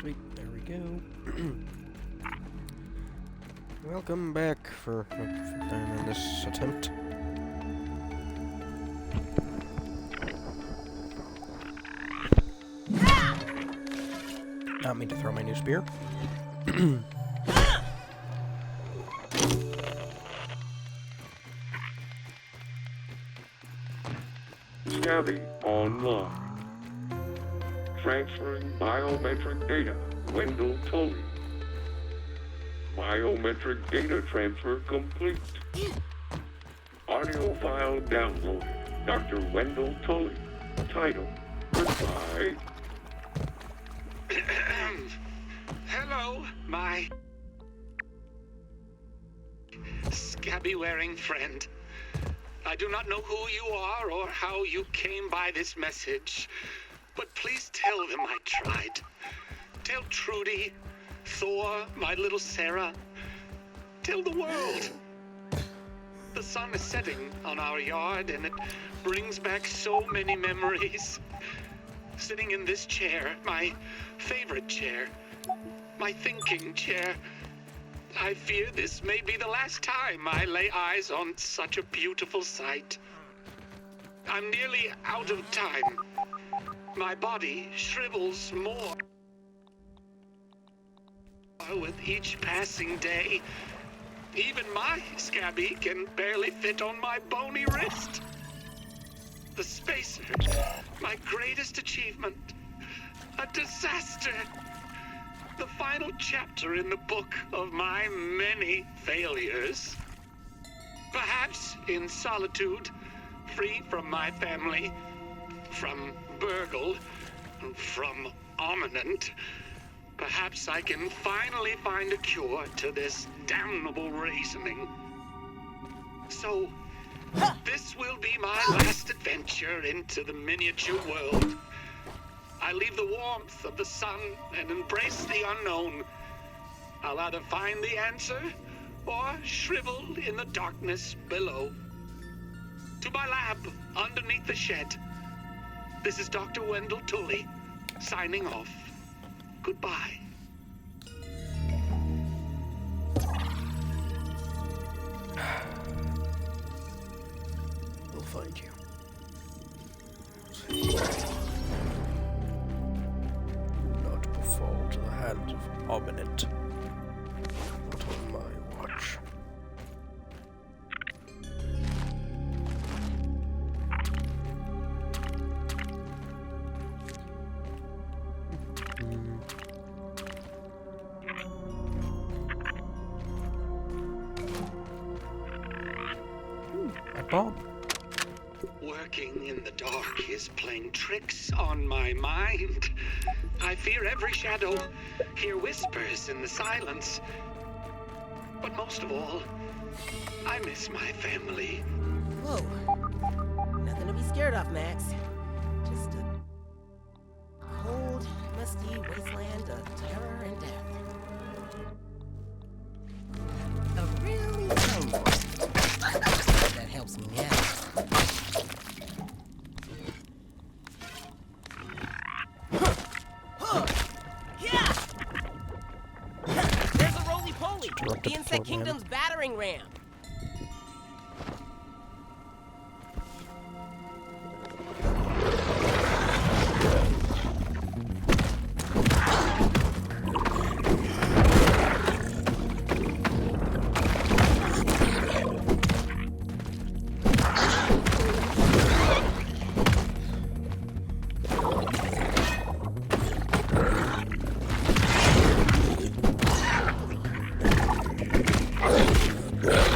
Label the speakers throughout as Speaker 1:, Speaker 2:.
Speaker 1: Sweet, there we go. Welcome back for a time in this attempt. Not mean to throw my new spear.
Speaker 2: Scabby online. Transferring biometric data. Wendell Tully. Biometric data transfer complete. Audio file downloaded. Dr. Wendell Tully. Title. Goodbye.
Speaker 3: Hello, my scabby-wearing friend. I do not know who you are or how you came by this message, but please tell them I tried. Tell Trudy, Thor, my little Sarah. Tell the world. The sun is setting on our yard, and it brings back so many memories. Sitting in this chair, my favorite chair, my thinking chair. I fear this may be the last time I lay eyes on such a beautiful sight. I'm nearly out of time. My body shrivels more with each passing day. Even my scabby can barely fit on my bony wrist. The spacer, my greatest achievement, a disaster. The final chapter in the book of my many failures. Perhaps in solitude, free from my family, from Burgle, from Ominent, perhaps I can finally find a cure to this damnable raisoning. So, this will be my last adventure into the miniature world. I leave the warmth of the sun and embrace the unknown. I'll either find the answer or shrivel in the darkness below. To my lab underneath the shed. This is Dr. Wendell Tully, signing off. Goodbye.
Speaker 1: We'll find you. Fall to the hands of Ominent. Not on my watch. A bomb.
Speaker 3: Working in the dark is playing tricks on my mind. I fear every shadow, hear whispers in the silence. But most of all, I miss my family.
Speaker 4: Whoa. Nothing to be scared of, Max. Just a cold, musty wasteland of terror and death. A really tame one. That helps me now. The Insect Kingdom's battering ram.
Speaker 1: Yeah.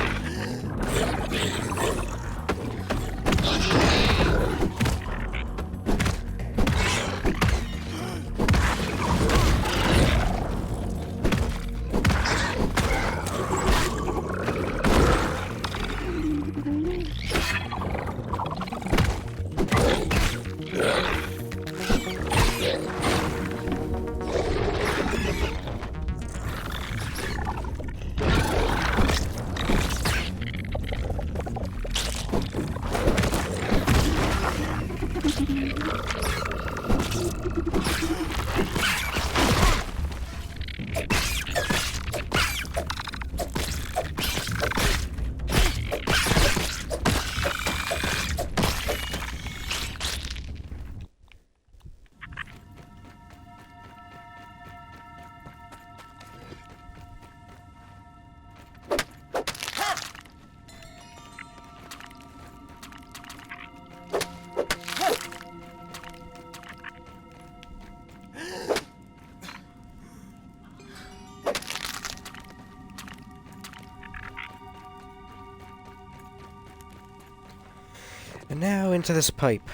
Speaker 1: And now into this pipe.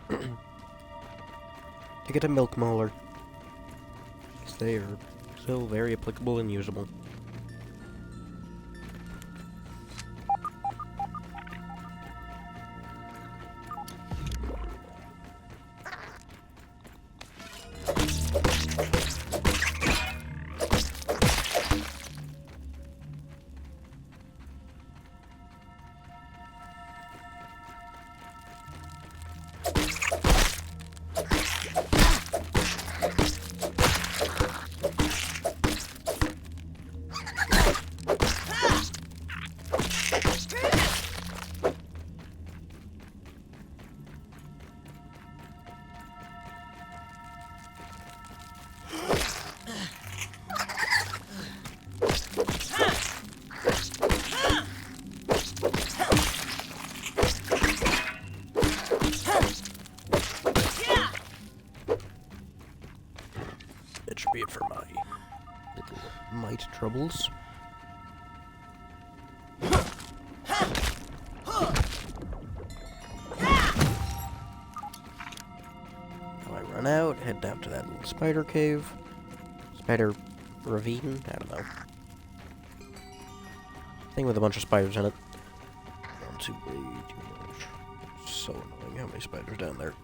Speaker 1: To get a milk molar. Because they are still very applicable and usable. That should be it for my little mite troubles. Now I run out, head down to that little spider cave. Spider ravine? I don't know. Thing with a bunch of spiders in it. One, two, way too much. So annoying. How many spiders down there?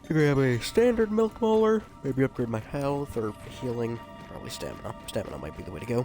Speaker 1: To grab a standard milk molar, maybe upgrade my health or healing. Probably stamina. Stamina might be the way to go.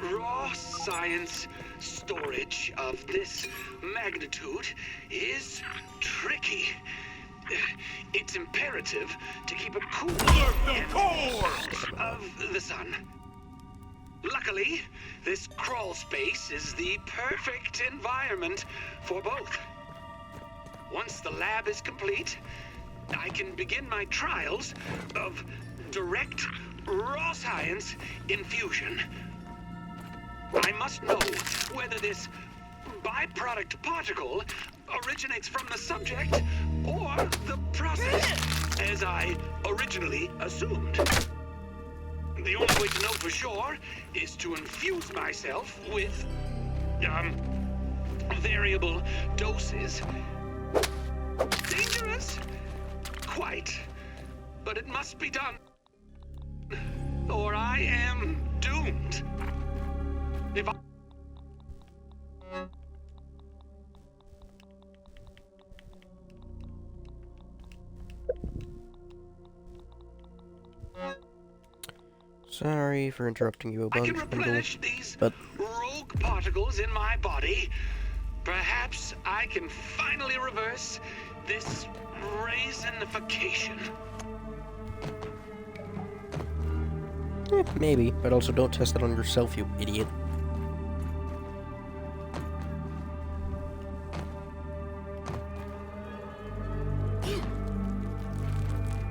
Speaker 3: Raw science storage of this magnitude is tricky. It's imperative to keep it cool and out of the sun. Luckily, this crawl space is the perfect environment for both. Once the lab is complete, I can begin my trials of direct raw science infusion. I must know whether this byproduct particle originates from the subject or the process, as I originally assumed. The only way to know for sure is to infuse myself with, variable doses. Dangerous? Quite. But it must be done, or I am doomed. If I...
Speaker 1: Sorry for interrupting you a bunch,
Speaker 3: I can replenish these
Speaker 1: but
Speaker 3: rogue particles in my body. Perhaps I can finally reverse this raisinification.
Speaker 1: Maybe, but also don't test it on yourself, you idiot.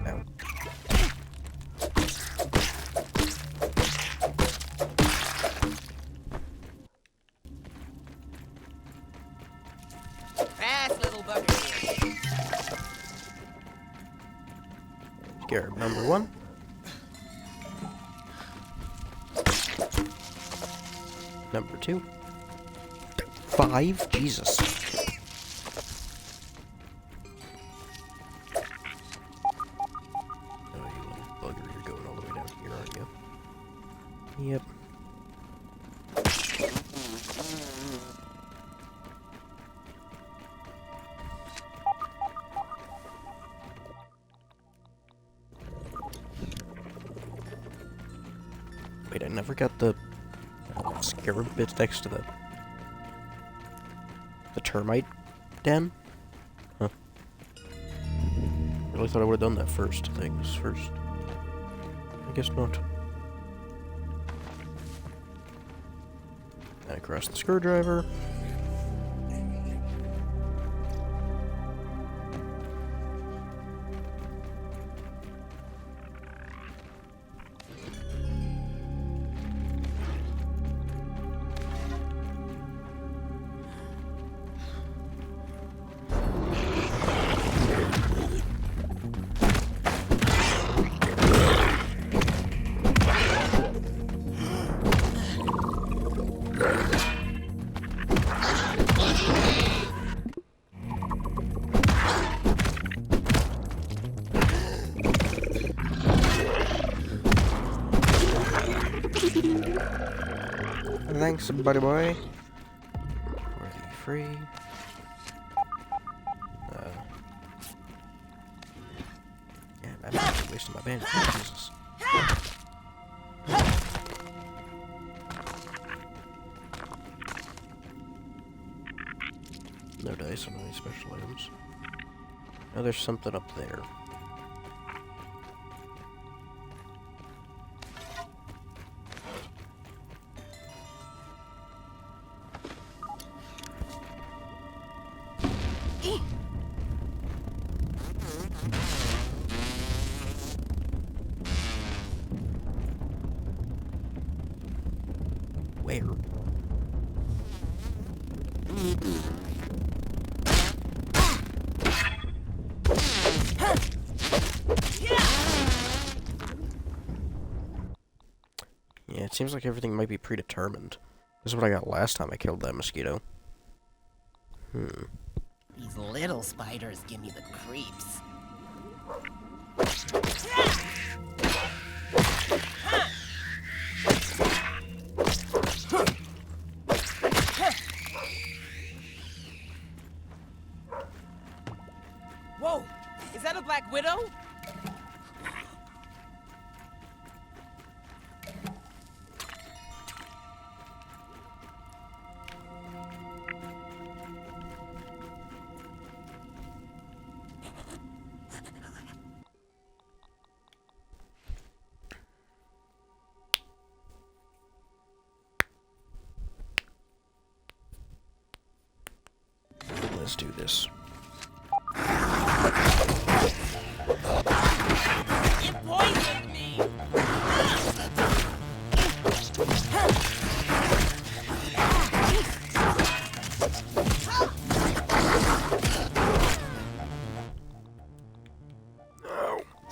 Speaker 1: Ow.
Speaker 4: Fast, little bugger.
Speaker 1: Scarab number 1. Number 2. 5? Jesus. Oh, you little bugger, you're going all the way down here, aren't you? Yep. forgot the scarab bits next to the termite den? Huh. Really thought I would have done that first. Things first. I guess not. And across the screwdriver. Thanks, buddy boy. Worthy free. Yeah, I'm wasting my bandage. Jesus. No dice on any special items. Oh, there's something up there. Where? Yeah, it seems like everything might be predetermined. This is what I got last time I killed that mosquito.
Speaker 4: These little spiders give me the creeps. Whoa! Is that a black widow?
Speaker 1: Let's do this.
Speaker 4: It poisoned me!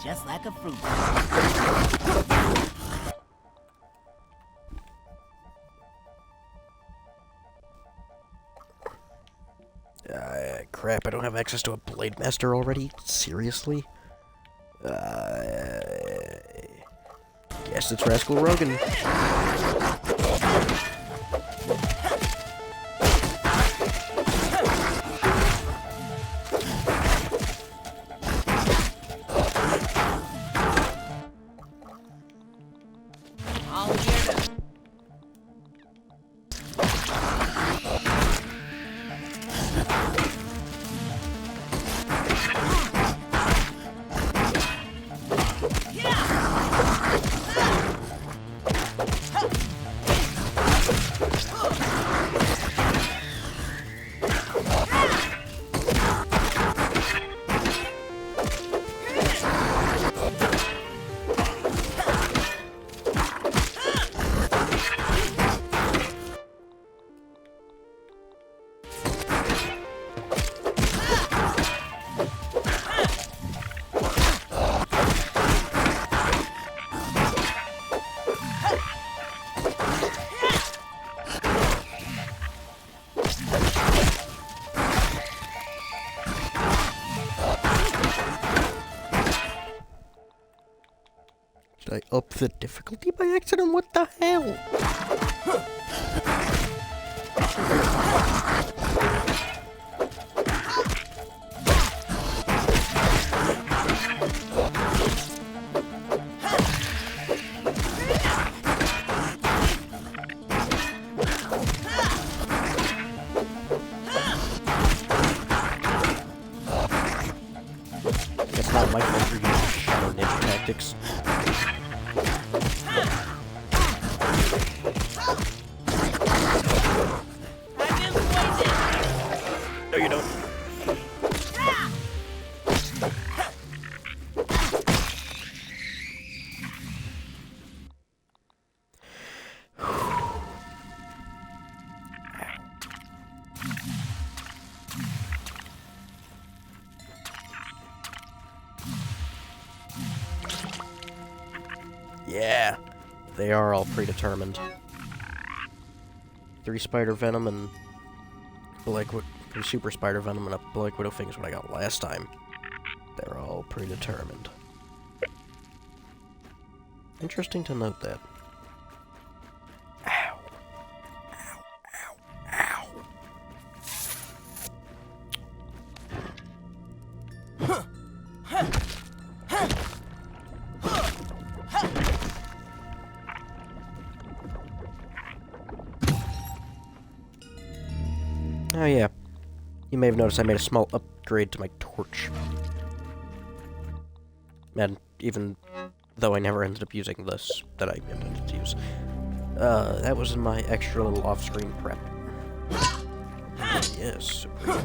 Speaker 4: Just like a fruit.
Speaker 1: Crap, I don't have access to a Blade Master already? Seriously? Guess it's Rascal Rogan.
Speaker 4: All here to...
Speaker 1: Did I up the difficulty by accident? What the hell? Yeah, they are all predetermined. 3 spider venom and super spider venom and a Black Widow thing is what I got last time. They're all predetermined. Interesting to note that. Ow. Ow, ow, ow. Oh yeah. You may have noticed I made a small upgrade to my torch. And even though I never ended up using this that I intended to use. That was in my extra little off-screen prep. Yes, Supreme.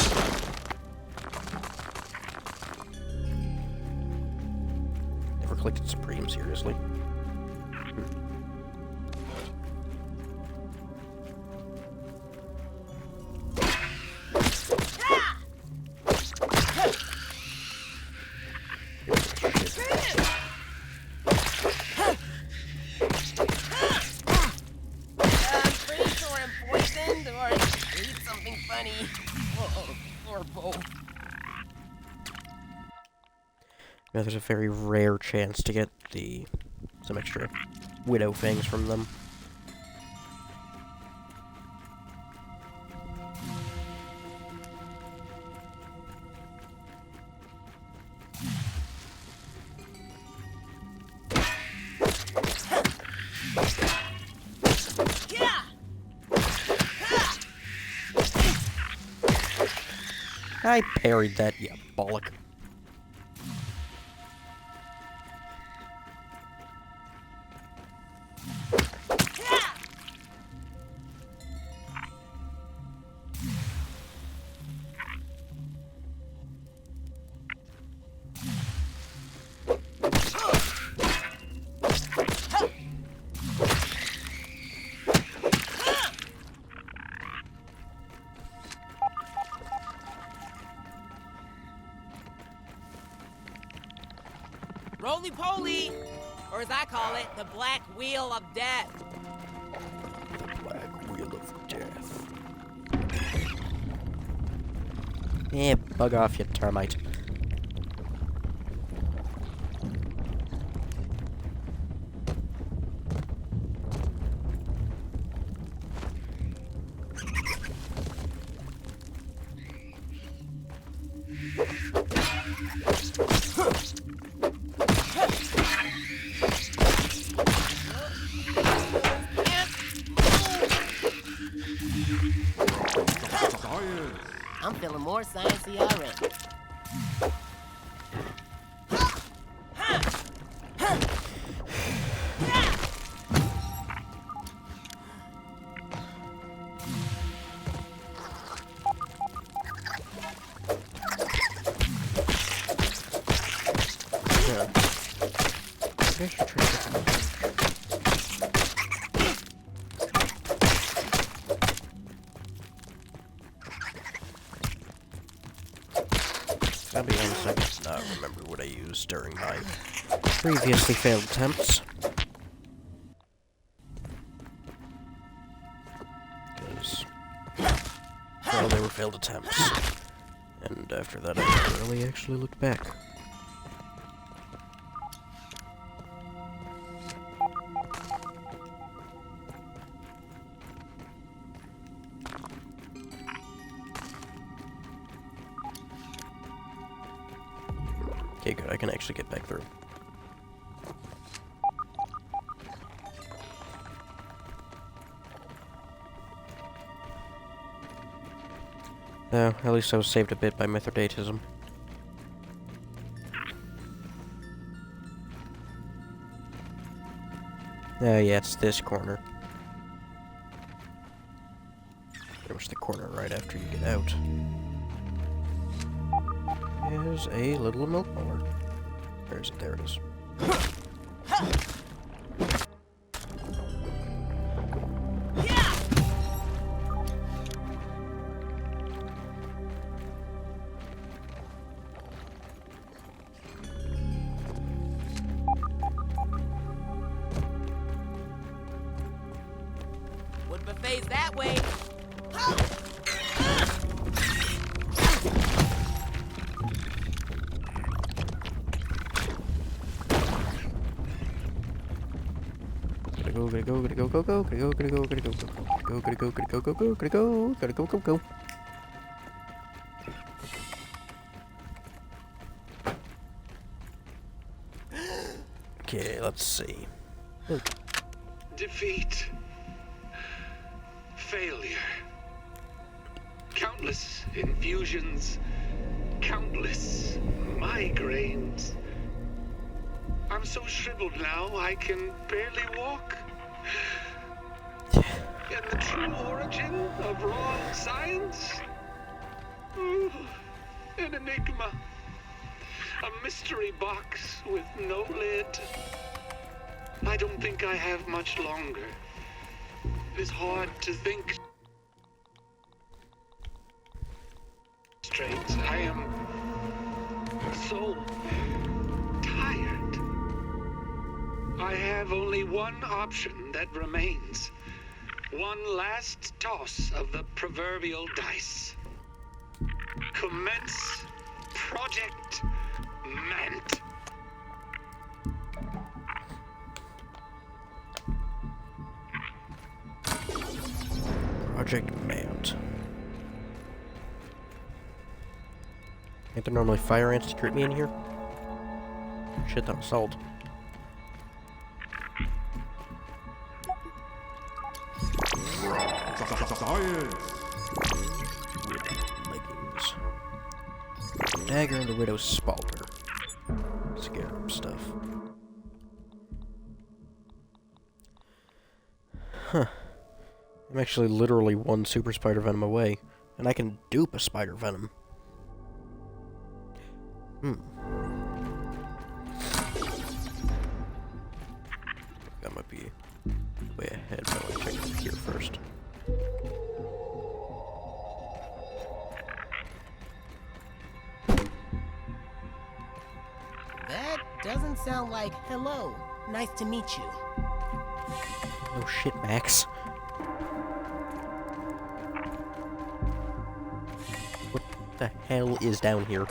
Speaker 1: Never clicked Supreme, seriously. Now there's a very rare chance to get some extra widow fangs from them. I parried that, you bollock.
Speaker 4: Roly-poly! Or as I call it, the Black Wheel of Death.
Speaker 1: The Black Wheel of Death. Yeah, bug off, you termite.
Speaker 4: I'm feeling more sciencey already.
Speaker 1: Yeah. I should try something. I'll be 1 second. Now I remember what I used during my previously failed attempts. Because, well, they were failed attempts. And after that, I never really actually looked back. Okay, good. I can actually get back through. Oh, at least I was saved a bit by Mithridatism. Oh yeah, it's this corner. Pretty much the corner right after you get out. There's a little milk molar. Where is it? There it is.
Speaker 4: buffets that way.
Speaker 1: Gotta go, gotta go, go, go, gotta go, gotta go, gotta go, go, gotta go, gotta go, go, go, gotta go, gotta go, go, go. Okay, let's see.
Speaker 3: Defeat. Failure. Countless infusions. Countless migraines. I'm so shriveled now, I can barely walk. And the true origin of raw science? Ooh, an enigma. A mystery box with no lid. I don't think I have much longer. It is hard to think straight. I am so tired. I have only one option that remains. One last toss of the proverbial dice. Commence Project Mant.
Speaker 1: Project Mant. Ain't there normally fire ants to greet me in here? Shit, that was salt.
Speaker 5: Science!
Speaker 1: Leggings. Dagger and the Widow's Spalter. Scarab stuff. Huh. I'm actually literally one super spider venom away, and I can dupe a spider venom. That might be way ahead, but I'll check it here first.
Speaker 4: That doesn't sound like hello. Nice to meet you.
Speaker 1: No shit, Max. What the hell is down here?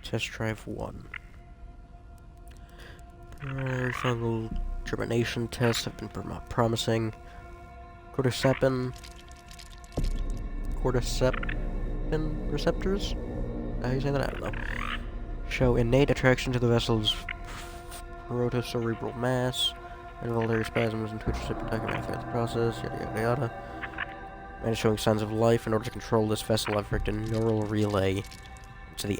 Speaker 1: Test drive 1. Fungal germination tests have been promising. Cordycepin receptors? How do you say that? I don't know. Show innate attraction to the vessel's protocerebral mass. Involuntary spasms and twitches have been documented throughout the process. Yada yada yada. Man is showing signs of life. In order to control this vessel, I've rigged a neural relay to the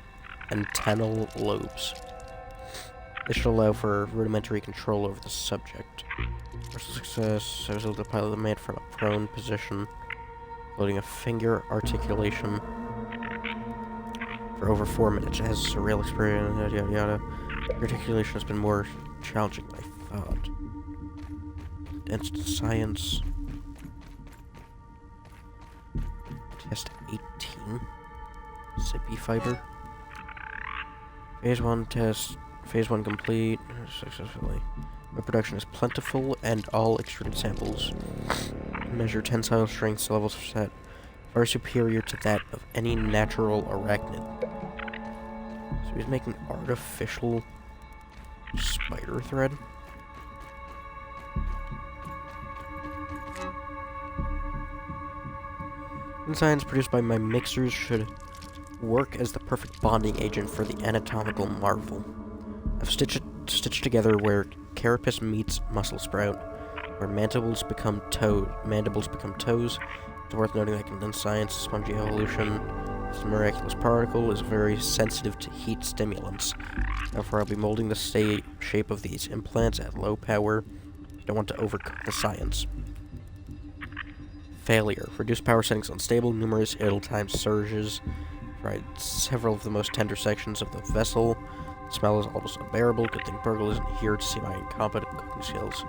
Speaker 1: antennal lobes. This should allow for rudimentary control over the subject. For success, I was able to pilot the man from a prone position, loading a finger articulation for over 4 minutes. It has surreal experience, yada yada yada. Articulation has been more challenging than I thought. Advanced science. Test 18. Zippy fiber. Phase 1 test. Phase 1 complete successfully. My production is plentiful and all extruded samples measure tensile strengths levels set far superior to that of any natural arachnid. So he's making artificial spider thread. Enzymes produced by my mixers should work as the perfect bonding agent for the anatomical marvel. I've stitched together where carapace meets muscle sprout, where mandibles become toes. It's worth noting that condensed science, spongy evolution, this miraculous particle is very sensitive to heat stimulants. Therefore, I'll be molding the shape of these implants at low power. I don't want to overcook the science. Failure. Reduced power settings unstable, numerous ill-timed surges. Fried several of the most tender sections of the vessel. The smell is almost unbearable. Good thing Burgle isn't here to see my incompetent cooking skills.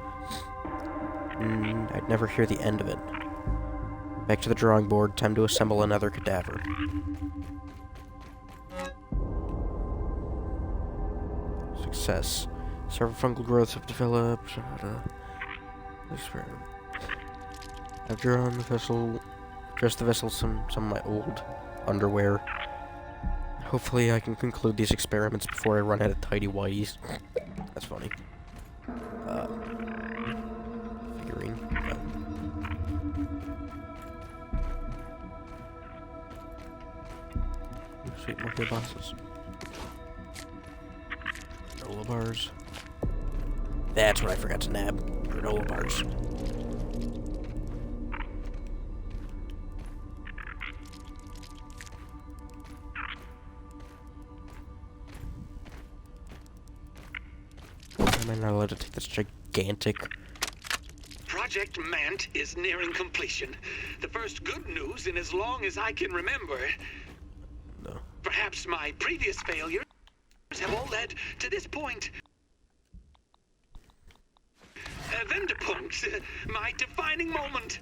Speaker 1: I'd never hear the end of it. Back to the drawing board. Time to assemble another cadaver. Success. Several fungal growths have developed. Experiment. I've drawn the vessel. Dressed the vessel some of my old underwear. Hopefully I can conclude these experiments before I run out of tidy whities. That's funny. Figurine. Sweet monkey bosses. Granola bars. That's what I forgot to nab. Granola bars. Am I not allowed to take this gigantic...
Speaker 3: Project Mant is nearing completion. The first good news in as long as I can remember.
Speaker 1: No.
Speaker 3: Perhaps my previous failures have all led to this point. Wendepunkt, my defining moment.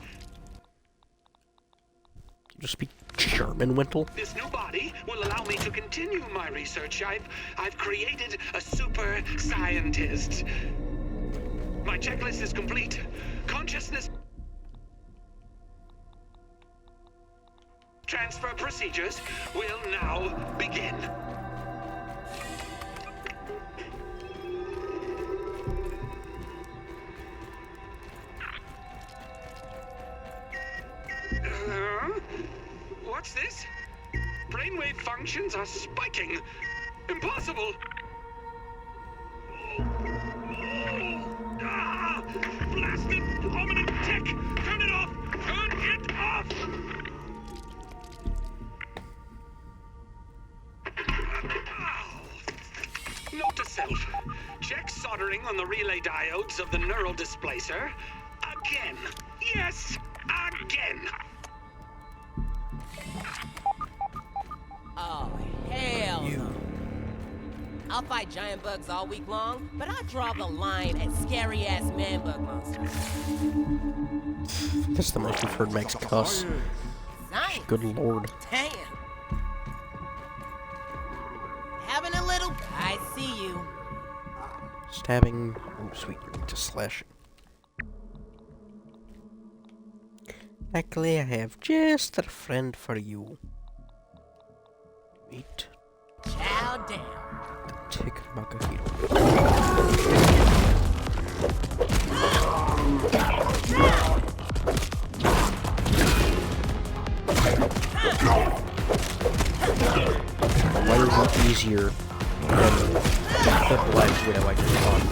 Speaker 1: Just speak German, Wintle?
Speaker 3: This new body will allow me to continue my research. I've created a super scientist. My checklist is complete. Consciousness transfer procedures will now begin. What's this? Brainwave functions are spiking. Impossible! Ah! Blasted hominid tech! Turn it off! Turn it off! Note to self. Check soldering on the relay diodes of the neural displacer. Again. Yes! Again!
Speaker 4: Oh, hell no. I'll fight giant bugs all week long, but I draw the line at scary-ass man-bug monsters.
Speaker 1: That's the most we've heard Max cuss.
Speaker 4: Science.
Speaker 1: Good lord.
Speaker 4: Damn. Having a little... I see you.
Speaker 1: Stabbing. Oh, sweet. You're into slashing. Luckily, I have just a friend for you. Meet
Speaker 4: Chow down.
Speaker 1: Tick Makahito. Why is it easier than the Black Widow I just fought?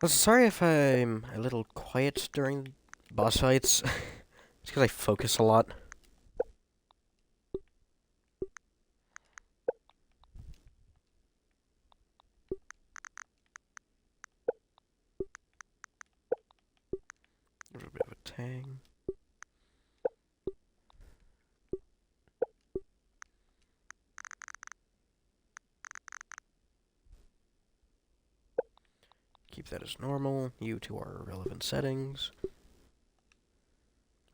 Speaker 1: Sorry if I'm a little quiet during boss fights. It's because I focus a lot. A little bit of a tang. Keep that as normal. You to our relevant settings.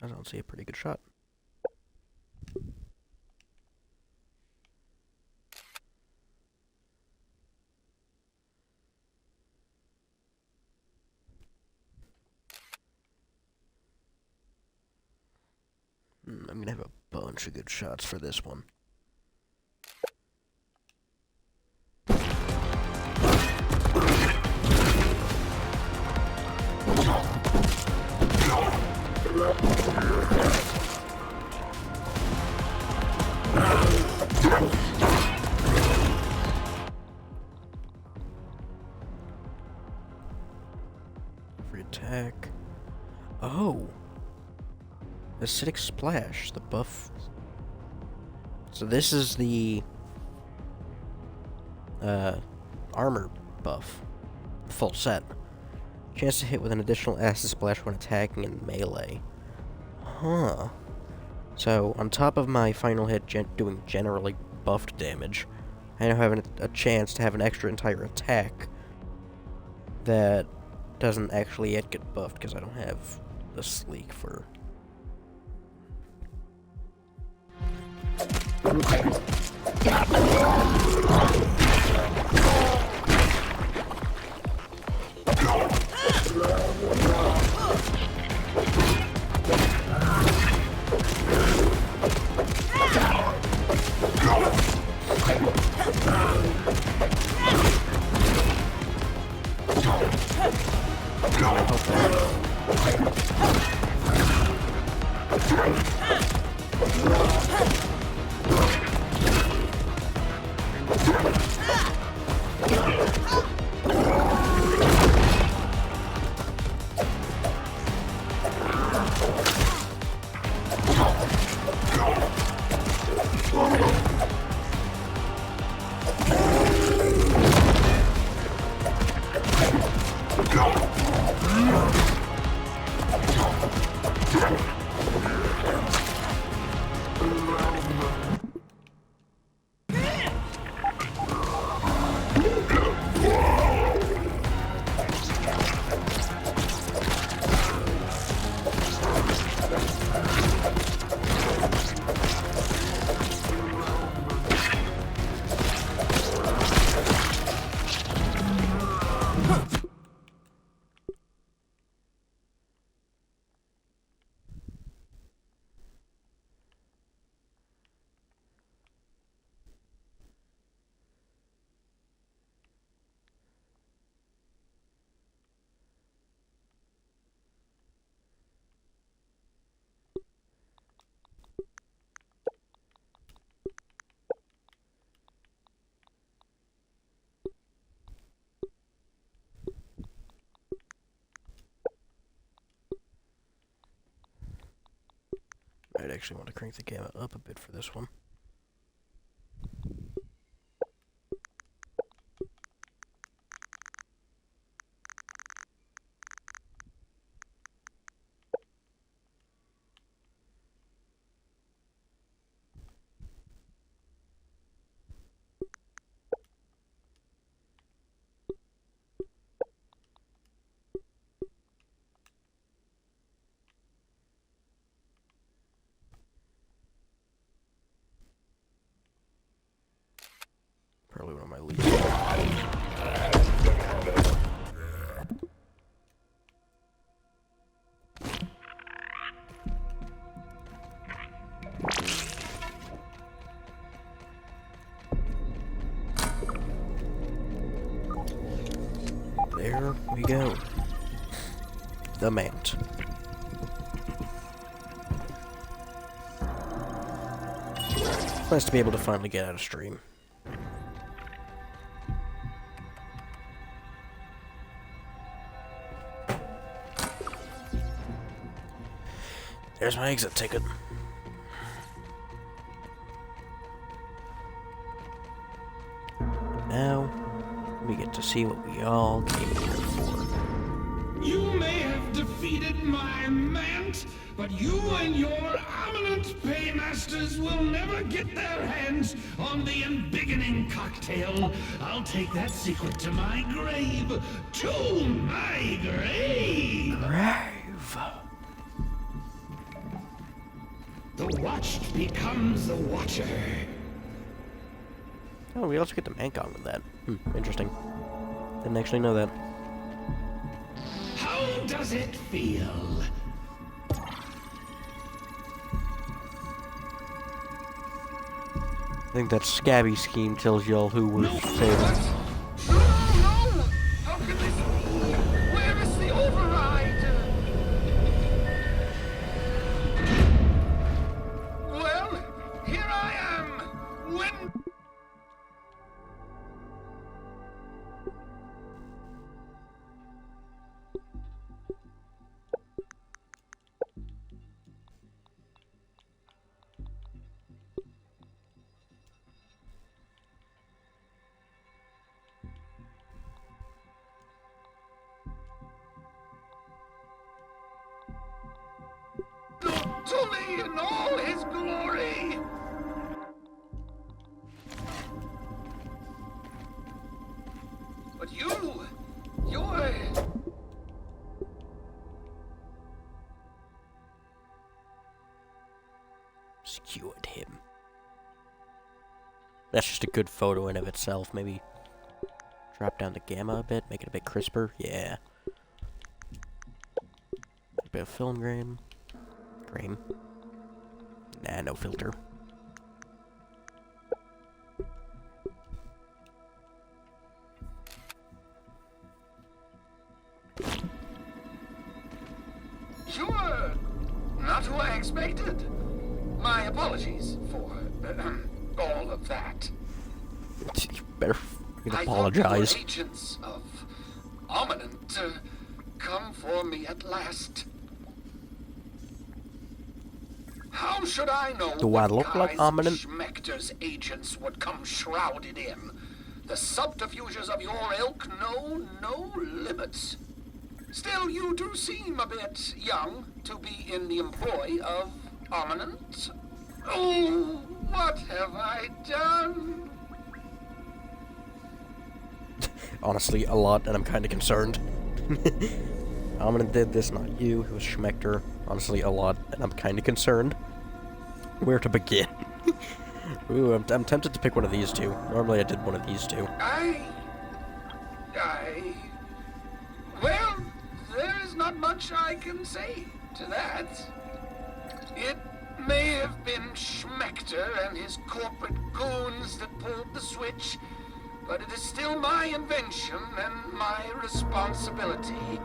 Speaker 1: I don't see a pretty good shot. I'm gonna have a bunch of good shots for this one. Free attack. Oh! Acidic Splash, the buff. So this is the armor buff. Full set. Chance to hit with an additional acid splash when attacking in melee. Huh. So, on top of my final hit doing generally buffed damage, I now have a chance to have an extra entire attack that doesn't actually yet get buffed because I don't have the sleek for... I'd actually want to crank the gamma up a bit for this one. Probably one of my least. There we go. The mant. Nice to be able to finally get out of stream. There's my exit ticket. Now, we get to see what we all came here for.
Speaker 5: You may have defeated my Mant, but you and your eminent paymasters will never get their hands on the embiggening cocktail. I'll take that secret to my grave. To my grave!
Speaker 1: Grave.
Speaker 5: The watched becomes the watcher.
Speaker 1: Oh, we also get the Mancon with that. Interesting. Didn't actually know that.
Speaker 5: How does it feel?
Speaker 1: I think that scabby scheme tells y'all who we're saving.
Speaker 5: No! How can this be? Where is the override? Well, here I am. When... Tully in all his glory! But you're...
Speaker 1: Skewered him. That's just a good photo in of itself. Maybe drop down the gamma a bit, make it a bit crisper. Yeah. A bit of film grain. Nah, no filter.
Speaker 5: Sure. Not who I expected. My apologies for all of that.
Speaker 1: You better
Speaker 5: I
Speaker 1: apologize.
Speaker 5: thought you were agents of Ominent come for me at last. How should I know
Speaker 1: Do I
Speaker 5: what
Speaker 1: look like
Speaker 5: guise
Speaker 1: Ominent?
Speaker 5: Schmechter's agents would come shrouded in? The subterfuges of your ilk know no limits. Still, you do seem a bit young to be in the employ of Ominent. Oh, what have I done?
Speaker 1: Honestly, a lot, and I'm kind of concerned. Ominent did this, not you. It was Schmechter. Honestly, a lot, and I'm kind of concerned. Where to begin? Ooh, I'm tempted to pick one of these two. Normally I did one of these two.
Speaker 5: Well, there is not much I can say to that. It may have been Schmechter and his corporate goons that pulled the switch, but it is still my invention and my responsibility.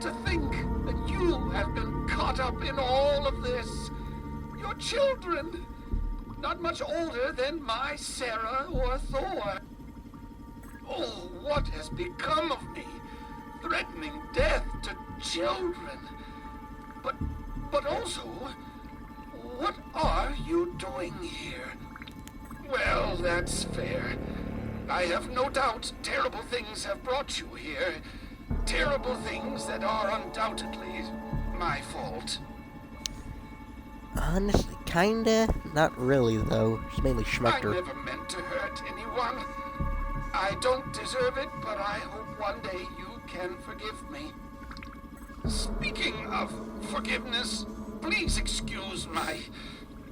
Speaker 5: To think that you have been caught up in all of this. Your children, not much older than my Sarah or Thor. Oh, what has become of me? Threatening death to children. But also, what are you doing here? Well, that's fair. I have no doubt terrible things have brought you here. Terrible things that are undoubtedly my fault.
Speaker 1: Honestly, kinda. Not really, though. It's mainly
Speaker 5: I
Speaker 1: Schmechter.
Speaker 5: never meant to hurt anyone. I don't deserve it, but I hope one day you can forgive me. Speaking of forgiveness, please excuse my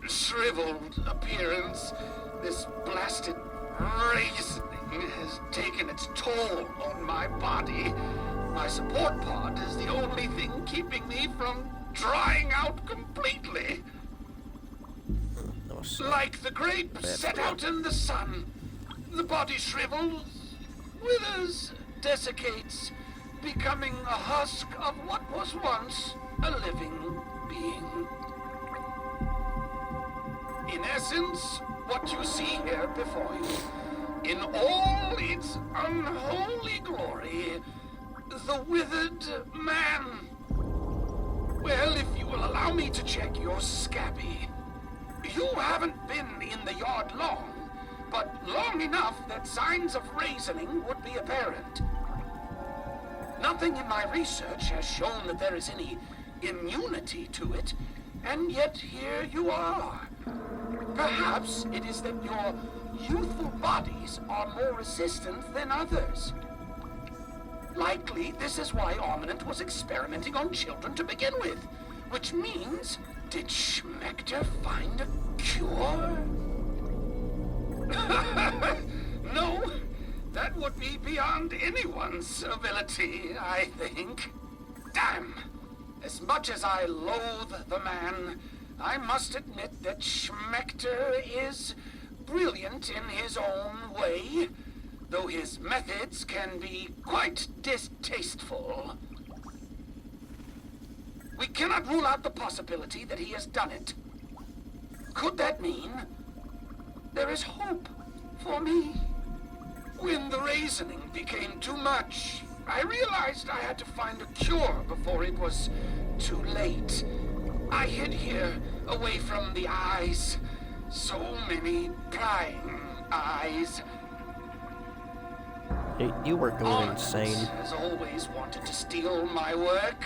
Speaker 5: shriveled appearance. This blasted raisined has taken its toll on my body. My support pod is the only thing keeping me from drying out completely. Like the grape set out in the sun, the body shrivels, withers, desiccates, becoming a husk of what was once a living being. In essence, what you see here before you, in all its unholy glory, the withered man. Well, if you will allow me to check your scabby. You haven't been in the yard long, but long enough that signs of raisening would be apparent. Nothing in my research has shown that there is any immunity to it, and yet here you are. Perhaps it is that your youthful bodies are more resistant than others. Likely, this is why Armament was experimenting on children to begin with. Which means, did Schmechter find a cure? No, that would be beyond anyone's ability, I think. Damn! As much as I loathe the man, I must admit that Schmechter is brilliant in his own way, though his methods can be quite distasteful. We cannot rule out the possibility that he has done it. Could that mean there is hope for me? When the raisening became too much, I realized I had to find a cure before it was too late. I hid here, away from the eyes. So many prying eyes.
Speaker 1: You were going insane.
Speaker 5: Has always wanted to steal my work.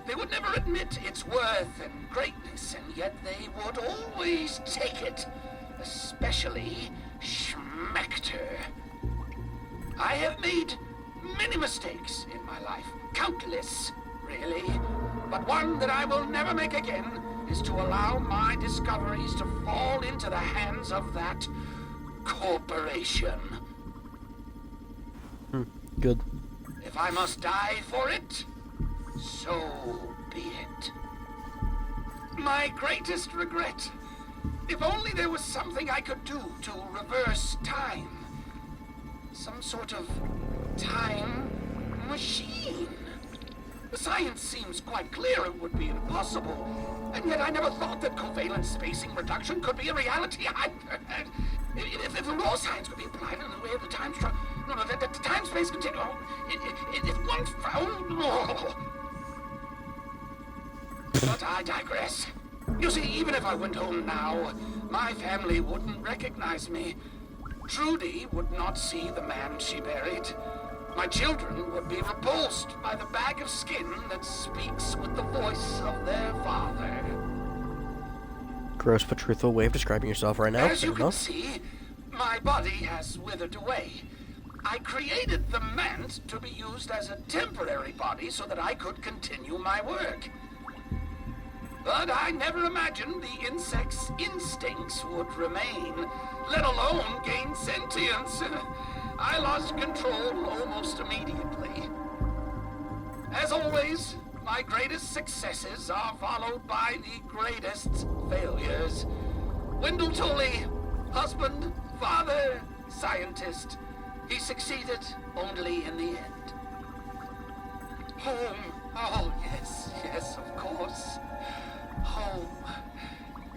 Speaker 5: They would never admit its worth and greatness, and yet they would always take it. Especially Schmechter. I have made many mistakes in my life. Countless, really. But one that I will never make again is to allow my discoveries to fall into the hands of that corporation.
Speaker 1: Good.
Speaker 5: If I must die for it, so be it. My greatest regret. If only there was something I could do to reverse time. Some sort of time machine. The science seems quite clear it would be impossible, and yet I never thought that covalent spacing reduction could be a reality either. If raw science could be applied in the way of the time structure, the time-space continuum. If one found. But I digress. You see, even if I went home now, my family wouldn't recognize me. Trudy would not see the man she buried. My children would be repulsed by the bag of skin that speaks with the voice of their father.
Speaker 1: Gross but truthful way of describing yourself right now.
Speaker 5: As you
Speaker 1: Fair
Speaker 5: can
Speaker 1: enough.
Speaker 5: see, my body has withered away. I created the mant to be used as a temporary body so that I could continue my work. But I never imagined the insect's instincts would remain, let alone gain sentience. I lost control almost immediately. As always, my greatest successes are followed by the greatest failures. Wendell Tully, husband, father, scientist. He succeeded only in the end. Home. Oh, yes, of course. Home.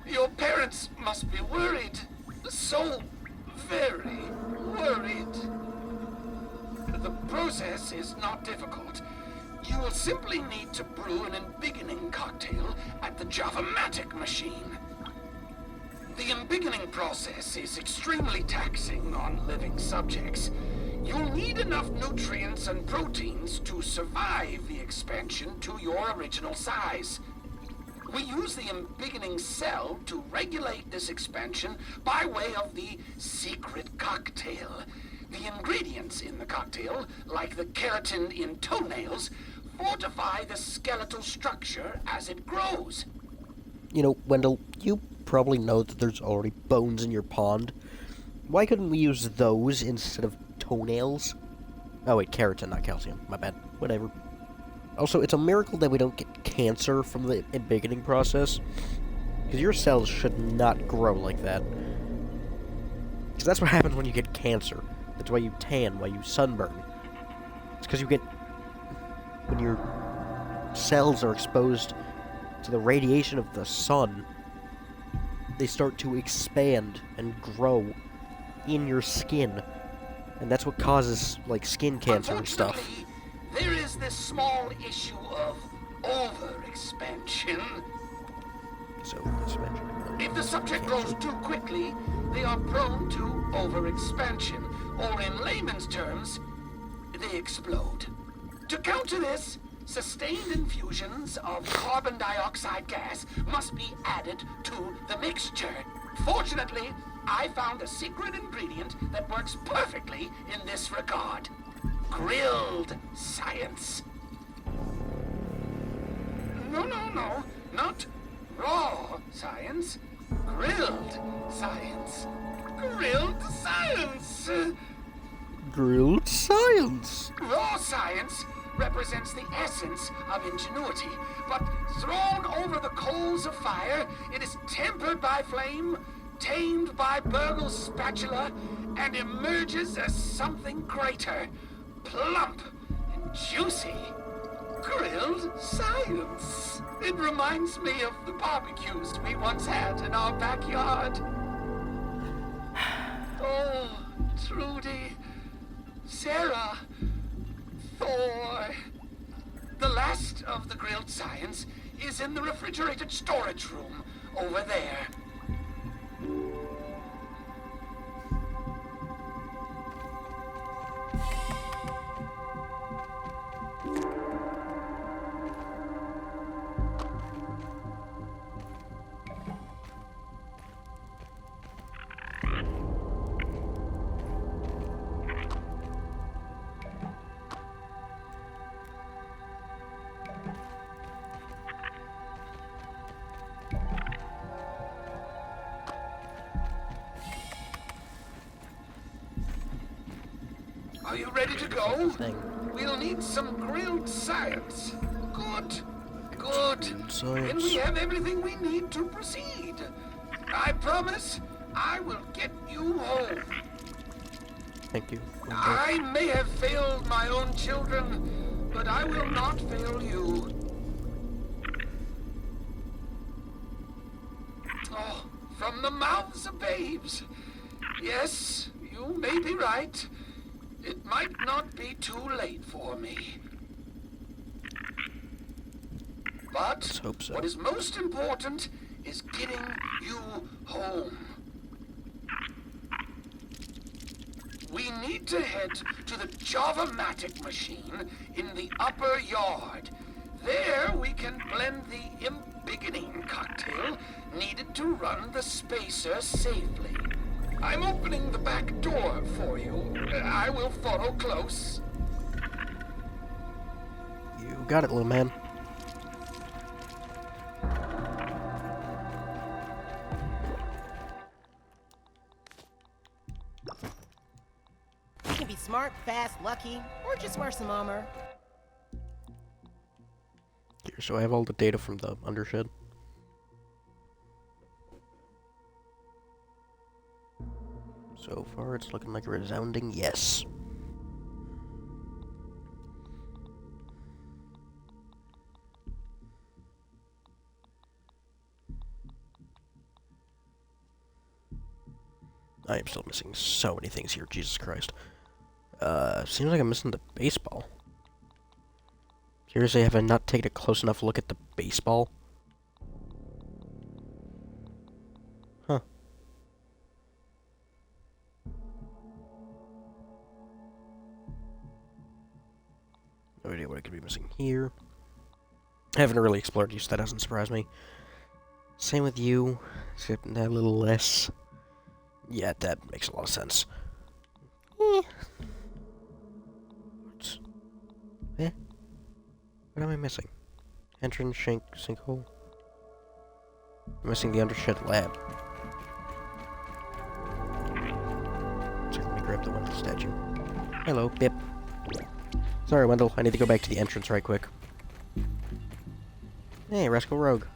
Speaker 5: Your parents must be worried. So very worried. The process is not difficult. You will simply need to brew an embiggening cocktail at the Java-matic machine. The embiggening process is extremely taxing on living subjects. You'll need enough nutrients and proteins to survive the expansion to your original size. We use the embiggening cell to regulate this expansion by way of the secret cocktail. The ingredients in the cocktail, like the keratin in toenails, fortify the skeletal structure as it grows.
Speaker 1: You know, Wendell, you probably know that there's already bones in your pond. Why couldn't we use those instead of toenails? Oh wait, keratin, not calcium. My bad. Whatever. Also, it's a miracle that we don't get cancer from the embiggening process. Because your cells should not grow like that. Because that's what happens when you get cancer. That's why you tan, why you sunburn. It's because you get... when your cells are exposed to the radiation of the sun, they start to expand and grow in your skin. And that's what causes, like, skin cancer and stuff.
Speaker 5: There is this small issue of overexpansion.
Speaker 1: So, expansion.
Speaker 5: If the subject grows too quickly, they are prone to overexpansion, or in layman's terms, they explode. To counter this, sustained infusions of carbon dioxide gas must be added to the mixture. Fortunately, I found a secret ingredient that works perfectly in this regard. Grilled science. No, not raw science. Grilled science. Grilled science.
Speaker 1: Grilled science.
Speaker 5: Raw science represents the essence of ingenuity, but thrown over the coals of fire, it is tempered by flame, tamed by Burgle's spatula, and emerges as something greater, plump and juicy. Grilled science. It reminds me of the barbecues we once had in our backyard. Oh, Trudy, Sarah, Thor. The last of the grilled science is in the refrigerated storage room over there. Are you ready to go? We'll need some grilled science. Good.
Speaker 1: Science.
Speaker 5: And we have everything we need to proceed. I promise I will get you home.
Speaker 1: Thank you.
Speaker 5: I may have failed my own children, but I will not fail you. Oh, from the mouths of babes. Yes, you may be right. It might not be too late for me. But
Speaker 1: Let's hope so.
Speaker 5: what is most important is getting you home. We need to head to the Java-matic machine in the upper yard. There we can blend the embiggening cocktail needed to run the spacer safely. I'm opening the back door for you. I will follow close.
Speaker 1: You got it, little man.
Speaker 4: You can be smart, fast, lucky, or just wear some armor.
Speaker 1: Here, so I have all the data from the undershed. So far, it's looking like a resounding yes. I am still missing so many things here, Jesus Christ. Seems like I'm missing the baseball. Seriously, have I not taken a close enough look at the baseball? Huh. No idea what I could be missing here. I haven't really explored you, so that doesn't surprise me. Same with you, except a little less. Yeah, that makes a lot of sense. What? What am I missing? Entrance, sinkhole. I'm missing the undershed lab. So let me grab the Wendell statue. Hello, Bip. Sorry, Wendell. I need to go back to the entrance right quick. Hey, Rascal Rogue.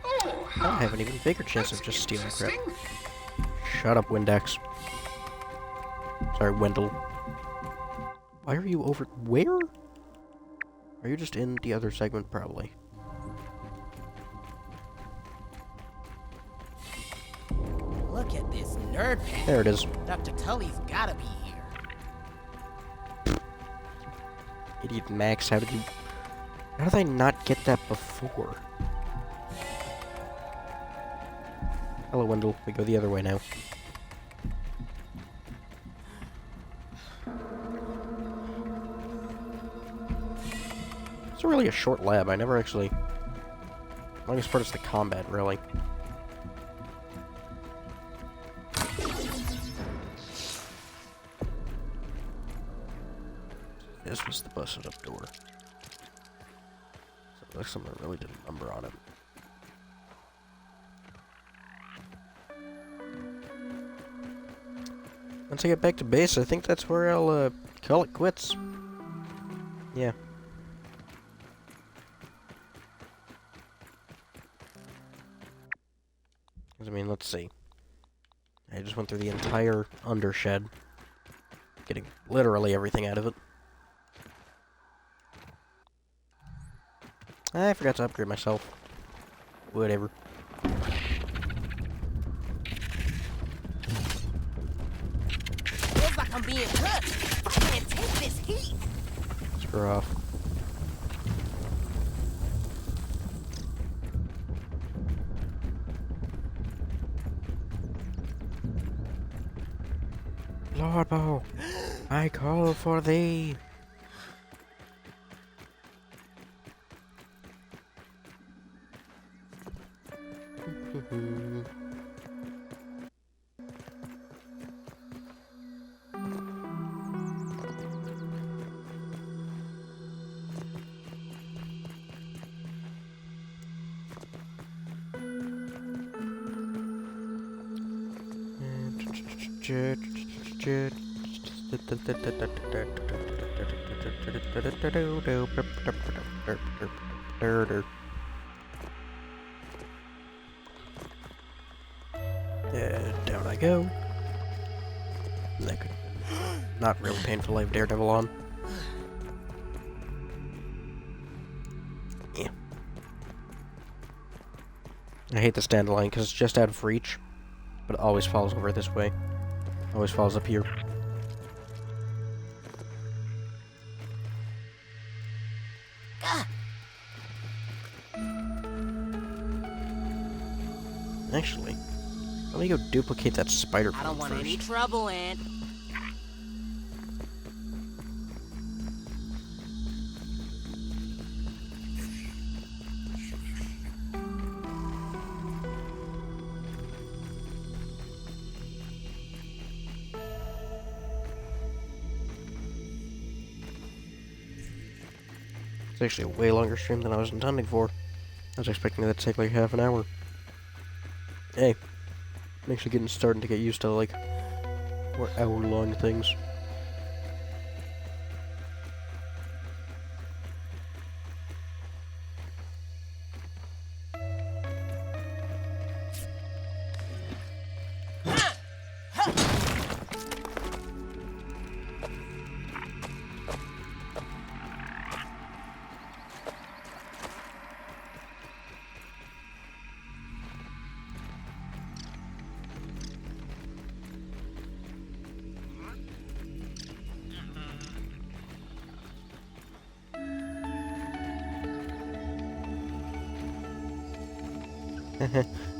Speaker 5: Oh,
Speaker 1: I have an even bigger chance of just stealing crap.
Speaker 5: interesting.
Speaker 1: Shut up, Windex. Sorry, Wendell. Why are you over... Where? Are you just in the other segment? Probably.
Speaker 4: Look at this nerd pack.
Speaker 1: There it is.
Speaker 4: Dr. Tully's gotta be here.
Speaker 1: Idiot Max, how did I not get that before? Hello, Wendell. We go the other way now. It's really a short lab. I never actually... Longest part is the combat, really. This was the busted up door. So it looks like someone really did a number on it. Once I get back to base, I think that's where I'll call it quits. Yeah. I mean, let's see. I just went through the entire undershed, getting literally everything out of it. I forgot to upgrade myself. Whatever.
Speaker 4: Feels like I'm being touched. I can't take this heat.
Speaker 1: Screw off. Lord Bow, I call for thee. Down I go. That could not really painful to leave Daredevil on. Yeah. I hate the standalone because it's just out of reach, but it always falls over this way. Always falls up here. Actually, let me go duplicate that spider
Speaker 4: I don't want
Speaker 1: first.
Speaker 4: any trouble, Ant.
Speaker 1: It's actually a way longer stream than I was intending for. I was expecting that to take like half an hour. Hey, I'm actually starting to get used to like more hour-long things.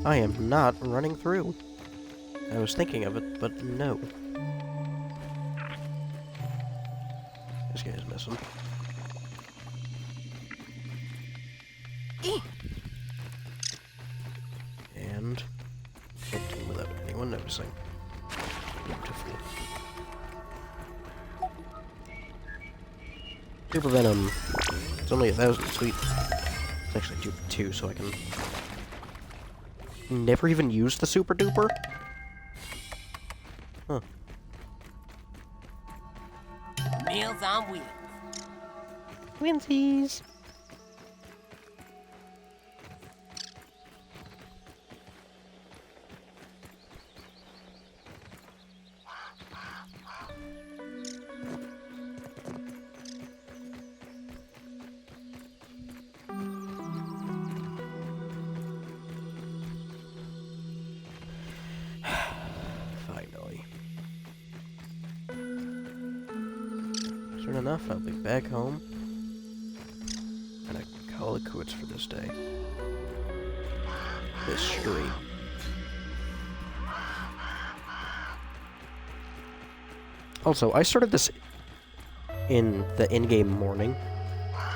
Speaker 1: I am not running through. I was thinking of it, but no. This guy's missing. And flipped him without anyone noticing. Beautiful. Super Venom. It's only 1,000, sweet. It's actually two, so I can... Never even used the Super Duper? Huh.
Speaker 4: Meals on wheels.
Speaker 1: Twinsies! Finally. Soon enough, I'll be back home call it quits for this day. This stream. Also, I started this in the in-game morning.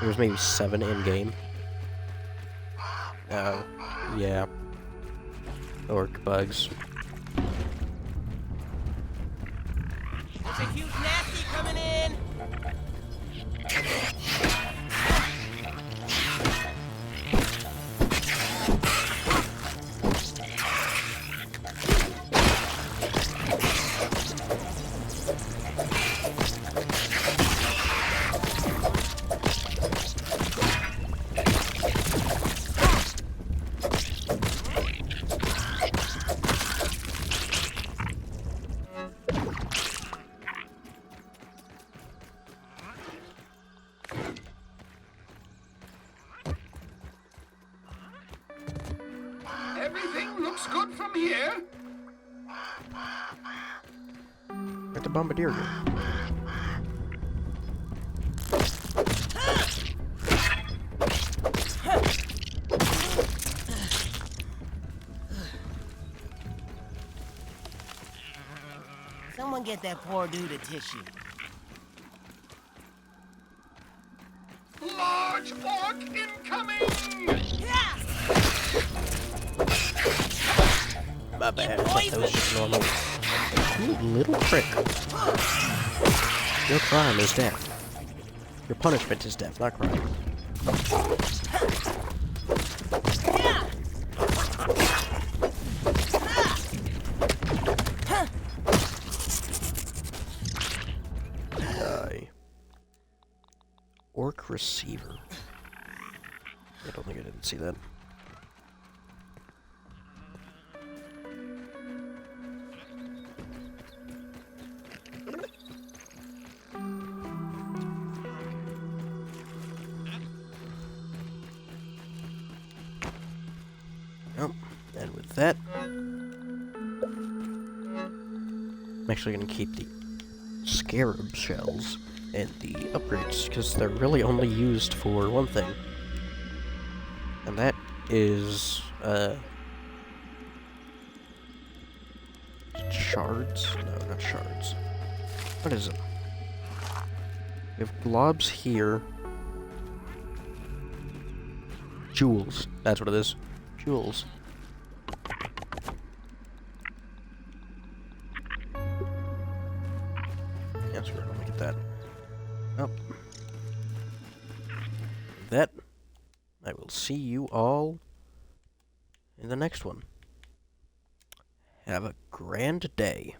Speaker 1: There was maybe 7 in-game. Yeah. Orc bugs.
Speaker 4: There's a huge nasty coming in!
Speaker 5: Everything looks good from here.
Speaker 1: At the bombardier go.
Speaker 4: Someone get that poor dude a tissue.
Speaker 5: Large orc incoming!
Speaker 1: My bad, I thought that was just normal. You little prick. Your crime is death. Your punishment is death, not crime. Die. Orc receiver. I don't think I didn't see that. Oh, and with that, I'm actually going to keep the scarab shells and the upgrades, because they're really only used for one thing. And that is, shards? No, not shards. What is it? We have globs here. Jewels. That's what it is. Jewels. Yes, we're gonna get that. Oh. With that, I will see you all in the next one. Have a grand day.